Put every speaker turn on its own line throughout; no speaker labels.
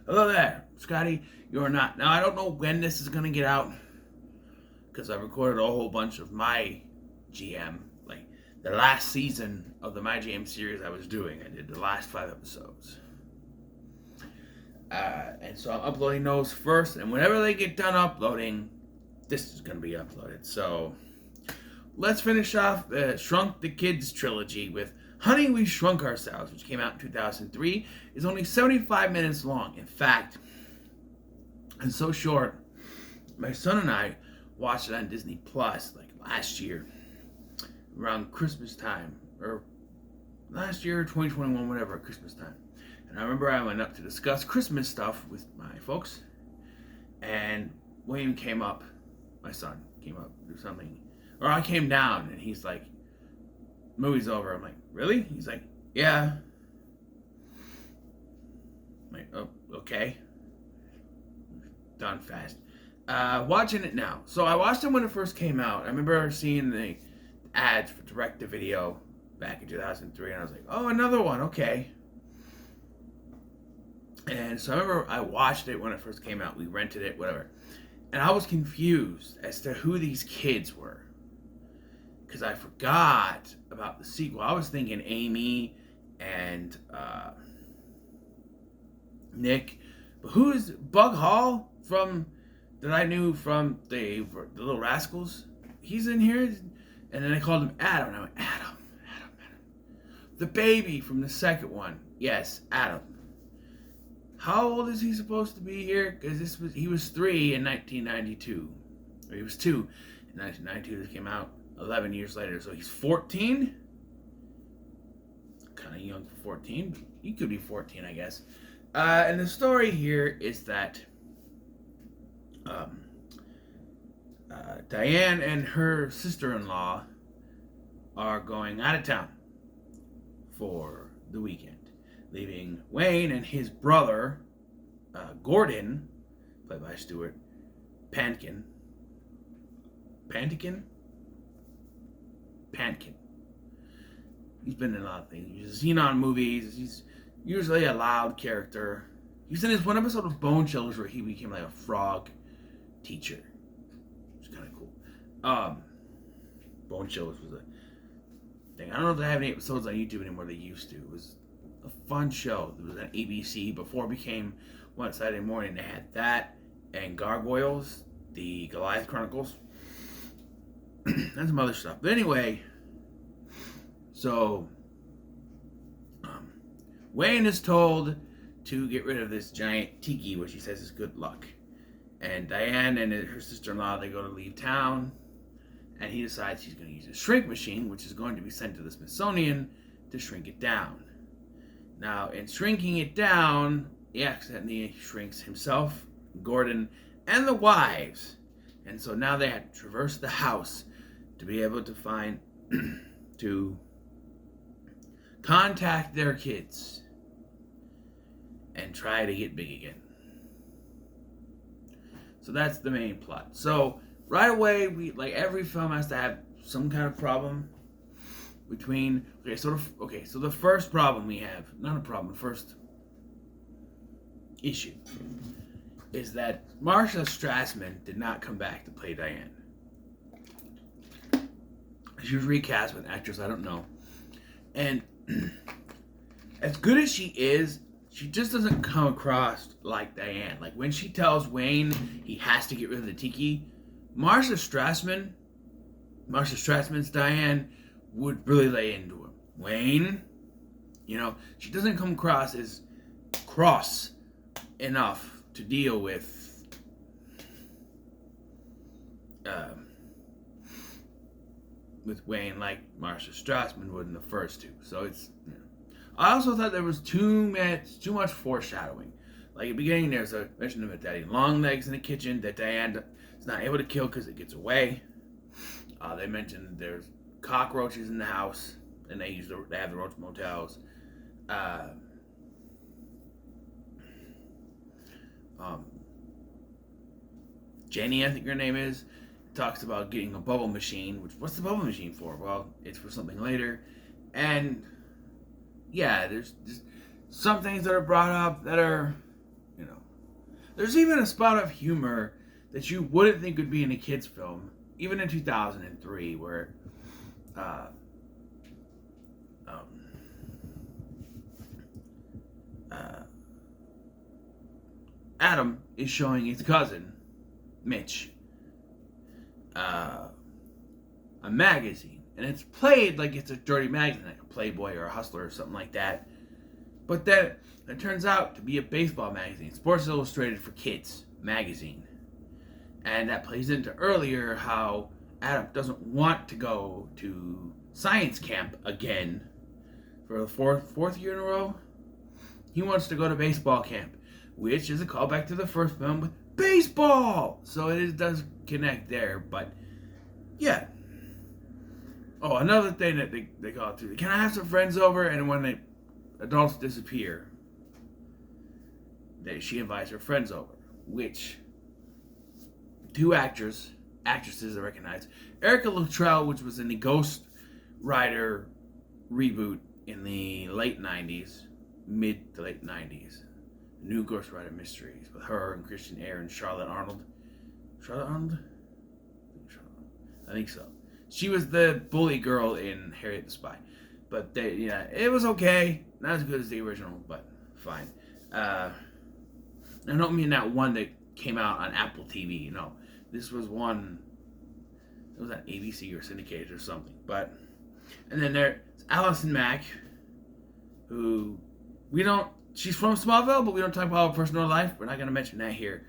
Hello there, Scotty. You're not. Now, I don't know when this is going to get out because I recorded a whole bunch of my GM, like the last season of the My GM series I was doing. I did the last 5 episodes. And so I'm uploading those first, and whenever they get done uploading, this is going to be uploaded. So let's finish off the Shrunk the Kids trilogy with Honey, We Shrunk Ourselves, which came out in 2003. It's only 75 minutes long. In fact, it's so short. My son and I watched it on Disney Plus like last year, around Christmas time, or last year, 2021, whatever, at Christmas time. And I remember I went up to discuss Christmas stuff with my folks, and William came up, my son came up to do something, or I came down, and he's like, movie's over. I'm like, really? He's like, yeah. I'm like, oh, okay. Done fast. Watching it now. So I watched it when it first came out. I remember seeing the ads for direct-to-video back in 2003, and I was like, oh, another one, okay. And so I remember I watched it when it first came out. We rented it, whatever. And I was confused as to who these kids were, because I forgot about the sequel. I was thinking Amy and Nick, but who is Bug Hall from that I knew from the Little Rascals? He's in here, and then I called him Adam. And I went, Adam. The baby from the second one, yes, Adam. How old is he supposed to be here? Because he was 3 in 1992, or he was 2 in 1992. This came out 11 years later, so he's 14. Kind of young for 14, but he could be 14, I guess. And the story here is that Diane and her sister-in-law are going out of town for the weekend, leaving Wayne and his brother, Gordon, played by Stuart Pankin. He's been in a lot of things. He's seen on movies. He's usually a loud character. He was in this one episode of Bone Chillers where he became like a frog teacher. Which is kind of cool. Bone Chillers was a thing. I don't know if they have any episodes on YouTube anymore. They used to. It was a fun show. It was on ABC before it became One Saturday Morning. They had that and Gargoyles, the Goliath Chronicles, and some other stuff. But anyway, so Wayne is told to get rid of this giant tiki, which he says is good luck. And Diane and her sister-in-law, they go to leave town, and he decides he's going to use a shrink machine, which is going to be sent to the Smithsonian to shrink it down. Now, in shrinking it down, he accidentally shrinks himself, Gordon, and the wives. And so now they have to traverse the house to be able to find, to contact their kids and try to get big again. So that's the main plot. So right away, like every film has to have some kind of problem between. So the first problem we have, not a problem, the first issue is that Marsha Strassman did not come back to play Diane. She was recast with an actress I don't know, and as good as she is, she just doesn't come across like Diane. Like when she tells Wayne he has to get rid of the tiki, Marsha Strassman's Diane would really lay into him. Wayne, she doesn't come across as cross enough to deal with Wayne like Marsha Strassman would in the first two. So it's. I also thought there was too much foreshadowing. Like at the beginning, there's a mention of Daddy Longlegs in the kitchen that Diane is not able to kill because it gets away. They mentioned there's cockroaches in the house, and they have the roach motels. Jenny, I think her name is, talks about getting a bubble machine. What's the bubble machine for? Well, it's for something later, and yeah, there's just some things that are brought up that are, There's even a spot of humor that you wouldn't think would be in a kid's film, even in 2003, where uh, um, uh, Adam is showing his cousin, Mitch, a magazine. And it's played like it's a dirty magazine, like a Playboy or a Hustler or something like that. But then it turns out to be a baseball magazine, Sports Illustrated for Kids magazine. And that plays into earlier how Adam doesn't want to go to science camp again for the fourth year in a row. He wants to go to baseball camp, which is a callback to the first film with baseball. So it does connect there, but yeah. Oh, another thing that they call it too. Can I have some friends over? And when the adults disappear, she invites her friends over, which two actresses I recognize. Erica Luttrell, which was in the Ghost Rider reboot in the late 90s, mid to late 90s. New Ghost Rider Mysteries with her and Christian Eyre and Charlotte Arnold. Charlotte Arnold? I think so. She was the bully girl in Harriet the Spy. But it was okay. Not as good as the original, but fine. I don't mean that one that came out on Apple TV. No, this was one. It was on ABC or syndicated or something. But and then there's Allison Mack, who she's from Smallville, but we don't talk about her personal life. We're not going to mention that here.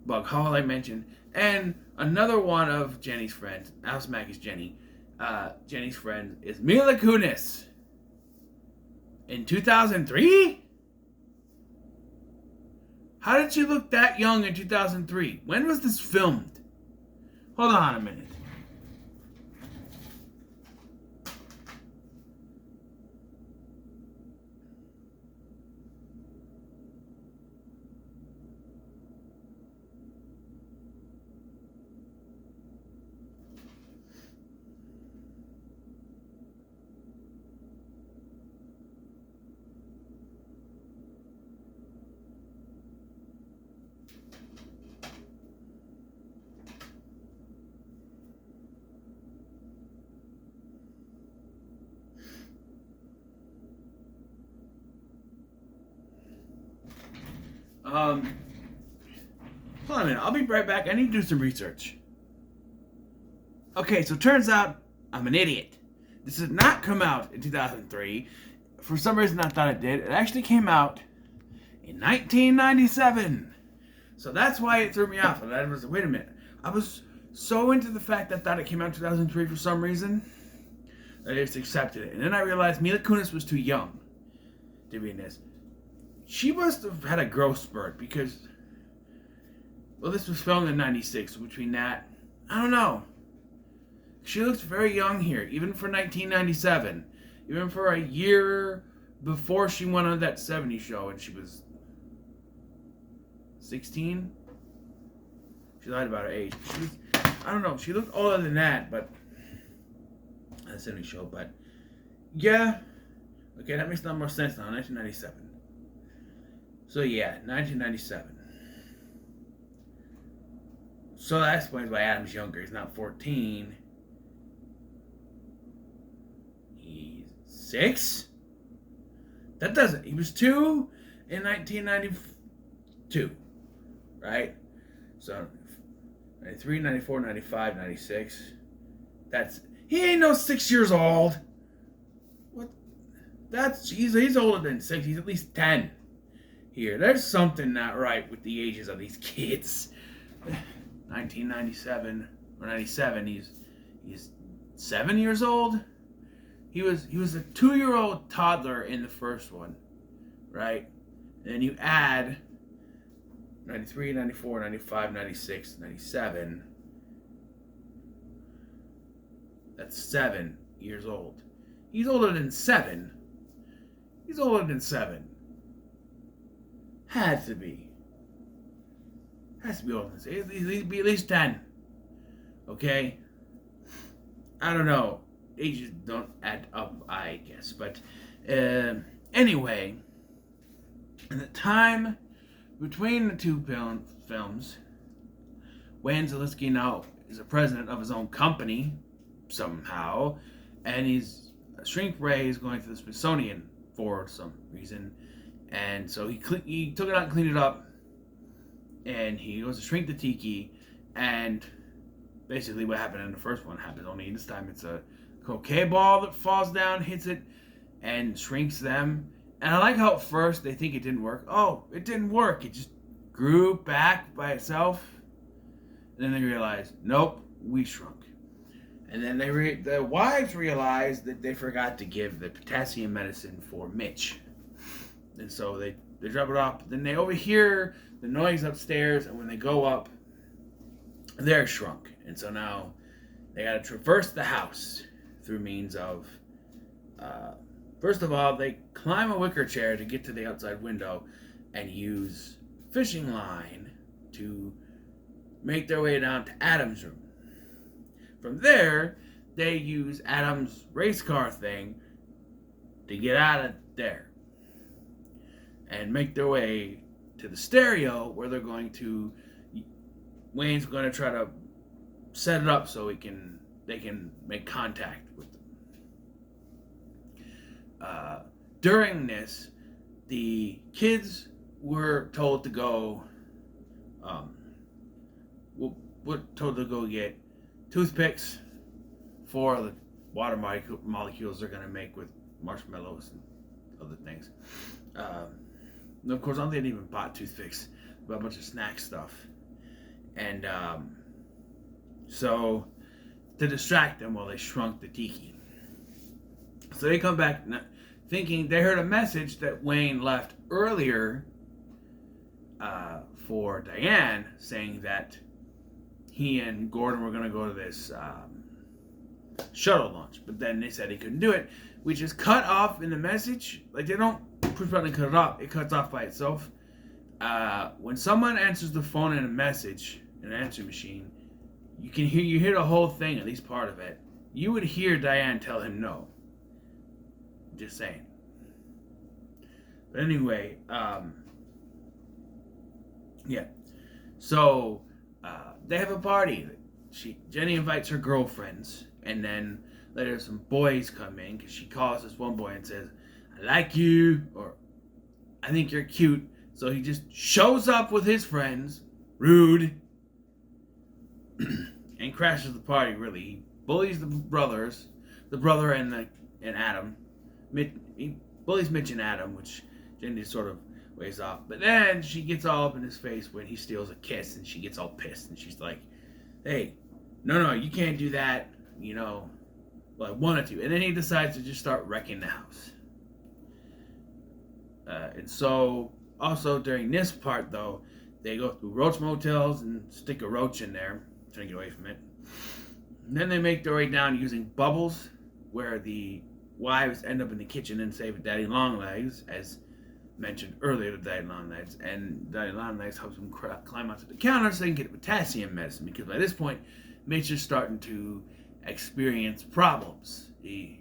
Bug Hall I mentioned. And another one of Jenny's friends, Allison Mack is Jenny. Jenny's friend is Mila Kunis. In 2003? How did she look that young in 2003? When was this filmed? Hold on a minute. Hold on a minute. I'll be right back. I need to do some research. Okay, so turns out I'm an idiot. This did not come out in 2003. For some reason, I thought it did. It actually came out in 1997. So that's why it threw me off. And I was, wait a minute. I was so into the fact that I thought it came out in 2003 for some reason that I just accepted it. And then I realized Mila Kunis was too young to be in this. She must have had a growth spurt because, well, this was filmed in 96. So between that, I don't know. She looks very young here, even for 1997. Even for a year before she went on that 70s show and she was 16. She lied about her age. She was, I don't know. She looked older than that, but that 70s show. But yeah, okay, that makes a lot more sense now. 1997. So yeah, 1997. So that explains why Adam's younger. He's not 14. He's 6? That doesn't. He was 2 in 1992. Right? So 93, 94, 95, 96. He ain't no 6 years old. What? He's older than 6. He's at least 10. Here, there's something not right with the ages of these kids. 1997 or 97, he's 7 years old. He was a 2-year-old toddler in the first one, right? And then you add 93, 94, 95, 96, 97. That's 7 years old. He's older than 7. He's older than 7. Has to be. Has to be older than 6. He'd be at least 10. Okay? I don't know. Ages don't add up, I guess. But anyway, at the time between the two films, Wayne Zelinsky now is a president of his own company somehow, and Shrink Ray is going to the Smithsonian for some reason, and so he took it out and cleaned it up, and he goes to shrink the tiki, and basically what happened in the first one happens, only this time it's a croquet ball that falls down, hits it, and shrinks them. And I like how at first they think it didn't work. Oh, it didn't work. It just grew back by itself. And then they realize, nope, we shrunk. And then the wives realize that they forgot to give the potassium medicine for Mitch. And so they drop it off. Then they overhear the noise upstairs, and when they go up, they're shrunk. And so now they got to traverse the house through means of, first of all, they climb a wicker chair to get to the outside window and use fishing line to make their way down to Adam's room. From there, they use Adam's race car thing to get out of there and make their way to the stereo, where Wayne's going to try to set it up so they can make contact with them. During this, the kids were told to go. Were told to go get toothpicks for the water molecules they're going to make with marshmallows and other things. And of course, I don't think they even bought toothpicks, but a bunch of snack stuff. And so to distract them while they shrunk the tiki. So they come back thinking they heard a message that Wayne left earlier for Diane, saying that he and Gordon were going to go to this shuttle launch. But then they said he couldn't do it, which is cut off in the message. Like, they don't push button and cut it off. It cuts off by itself. When someone answers the phone in a message, in an answering machine, you hear the whole thing, at least part of it. You would hear Diane tell him no. Just saying. But anyway, yeah. So they have a party. Jenny invites her girlfriends, and then later some boys come in, because she calls this one boy and says, "I like you," or "I think you're cute." So he just shows up with his friends, rude, and crashes the party. Really, he bullies the brother and Adam. He bullies Mitch and Adam, which Jenny sort of ways off. But then she gets all up in his face when he steals a kiss, and she gets all pissed, and she's like, "Hey, no, you can't do that. You know, well, I wanted to." And then he decides to just start wrecking the house. And so, also during this part, though, they go through roach motels and stick a roach in there, trying to get away from it. And then they make their way down using bubbles, where the wives end up in the kitchen and save Daddy Longlegs, as mentioned earlier to Daddy Longlegs. And Daddy Longlegs helps him climb onto the counter so they can get potassium medicine, because by this point, Mitch is starting to experience problems. I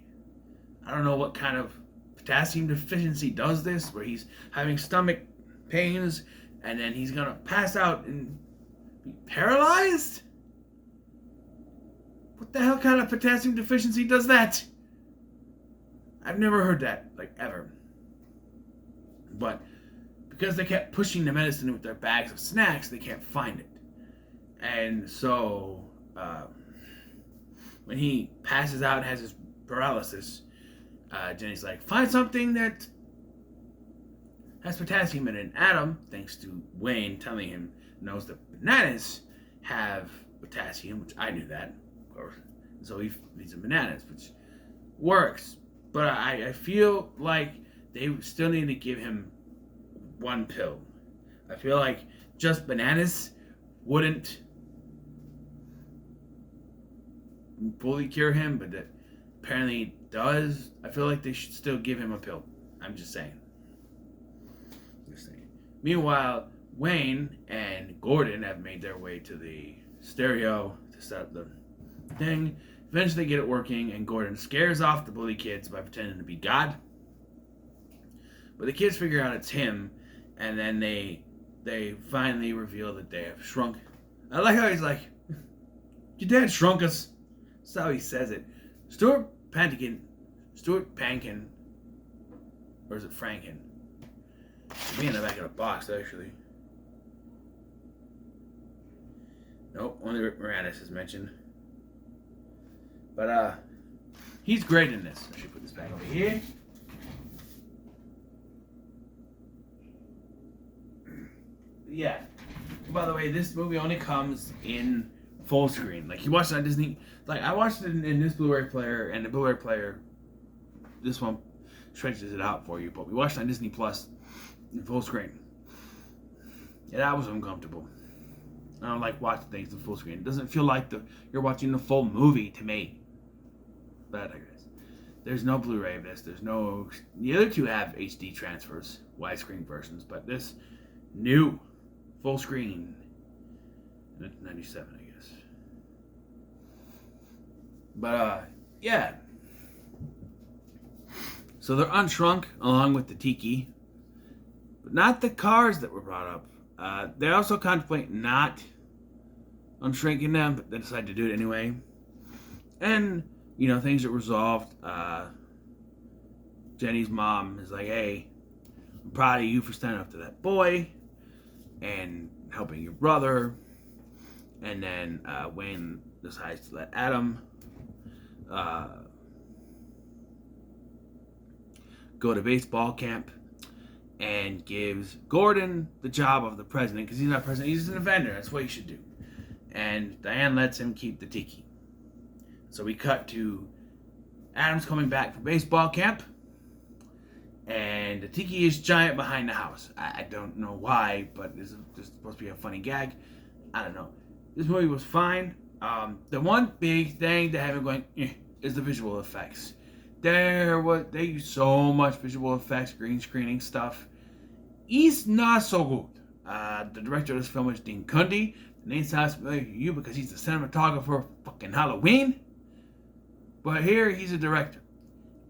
don't know what kind of potassium deficiency does this, where he's having stomach pains, and then he's gonna pass out and be paralyzed? What the hell kind of potassium deficiency does that? I've never heard that, like, ever. But because they kept pushing the medicine with their bags of snacks, they can't find it. And so when he passes out and has his paralysis, Jenny's like, "Find something that has potassium in it." And Adam, thanks to Wayne telling him, knows that bananas have potassium, which I knew that, of course. And so he eats some bananas, which works. But I feel like they still need to give him one pill. I feel like just bananas wouldn't fully cure him, but that apparently does. I feel like they should still give him a pill. I'm just saying. Meanwhile, Wayne and Gordon have made their way to the stereo to set up the thing. Eventually they get it working, and Gordon scares off the bully kids by pretending to be God. But the kids figure out it's him, and then they they finally reveal that they have shrunk. I like how he's like, your dad shrunk us. That's how he says it. Stuart Pankin, or is it Franken? It'd be in the back of the box, actually. Nope, only Rick Moranis is mentioned. But, he's great in this. I should put this back over here. Yeah. By the way, this movie only comes in full screen. Like, you watch it on Disney. Like, I watched it in this Blu-ray player, and the Blu-ray player, this one stretches it out for you. But we watched it on Disney Plus in full screen. Yeah, that was uncomfortable. I don't like watching things in full screen. It doesn't feel like you're watching the full movie to me. But I digress. There's no Blu-ray of this. There's no... The other two have HD transfers, widescreen versions. But this new full screen, 97, I guess. But, yeah. So they're unshrunk along with the tiki. But not the cars that were brought up. They also contemplate not unshrinking them, but they decide to do it anyway. And, you know, things are resolved. Jenny's mom is like, hey, I'm proud of you for standing up to that boy and helping your brother. And then Wayne decides to let Adam go to baseball camp and gives Gordon the job of the president, because he's not president, he's an inventor. That's what he should do. And Diane lets him keep the tiki. So we cut to Adam's coming back from baseball camp, and the tiki is giant behind the house. I don't know why, but this is supposed to be a funny gag. I don't know. This movie was fine. The one big thing that having going is the visual effects. They use so much visual effects, green screening stuff. It's not so good. The director of this film is Dean Cundy. The name sounds familiar to you because he's the cinematographer of fucking Halloween. But here he's a director.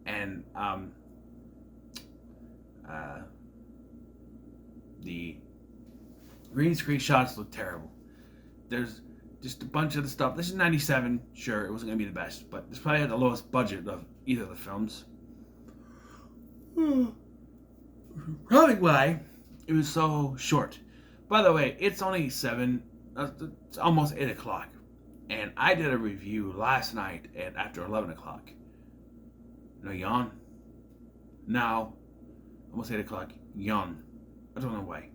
And the green screen shots look terrible. There's just a bunch of the stuff. This is 97. Sure, it wasn't going to be the best. But this probably had the lowest budget of either of the films. Probably why it was so short. By the way, it's only 7. It's almost 8 o'clock. And I did a review last night after 11 o'clock. No, yawn. Now, almost 8 o'clock. Yawn. I don't know why.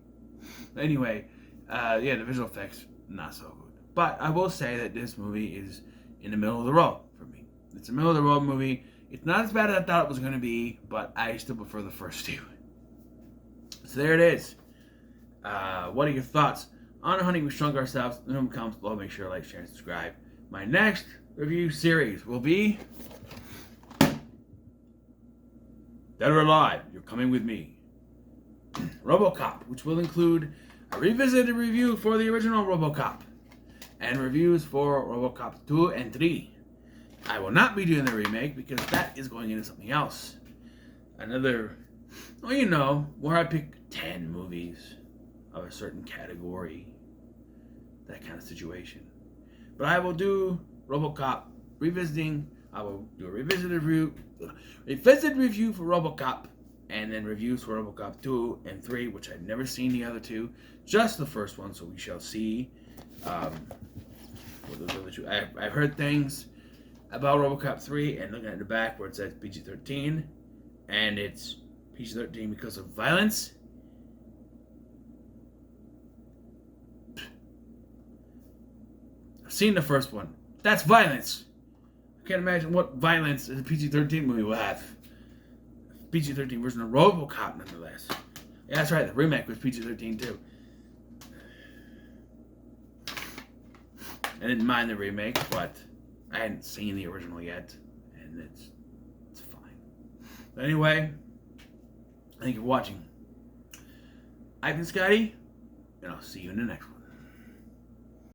Anyway, yeah, the visual effects, not so good. But I will say that this movie is in the middle of the road for me. It's a middle of the road movie. It's not as bad as I thought it was going to be, but I still prefer the first two. So there it is. What are your thoughts on Honey, We Shrunk Ourselves? In the comments below, make sure to like, share, and subscribe. My next review series will be Dead or Alive, You're Coming With Me. RoboCop, which will include a revisited review for the original RoboCop and reviews for RoboCop 2 and 3. I will not be doing the remake because that is going into something else. Another, well, you know, where I pick 10 movies of a certain category. That kind of situation. But I will do RoboCop revisiting. I will do a revisited review for RoboCop, and then reviews for RoboCop 2 and 3, which I've never seen the other two. Just the first one, so we shall see. What those other two. I've heard things about RoboCop 3, and looking at the back where it says PG-13, and it's PG-13 because of violence. I've seen the first one. That's violence. I can't imagine what violence a PG-13 movie will have. PG-13 version of RoboCop, nonetheless. Yeah, that's right. The remake was PG-13 too. I didn't mind the remake, but I hadn't seen the original yet, and it's fine. But anyway, thank you for watching. I've been Scotty, and I'll see you in the next one.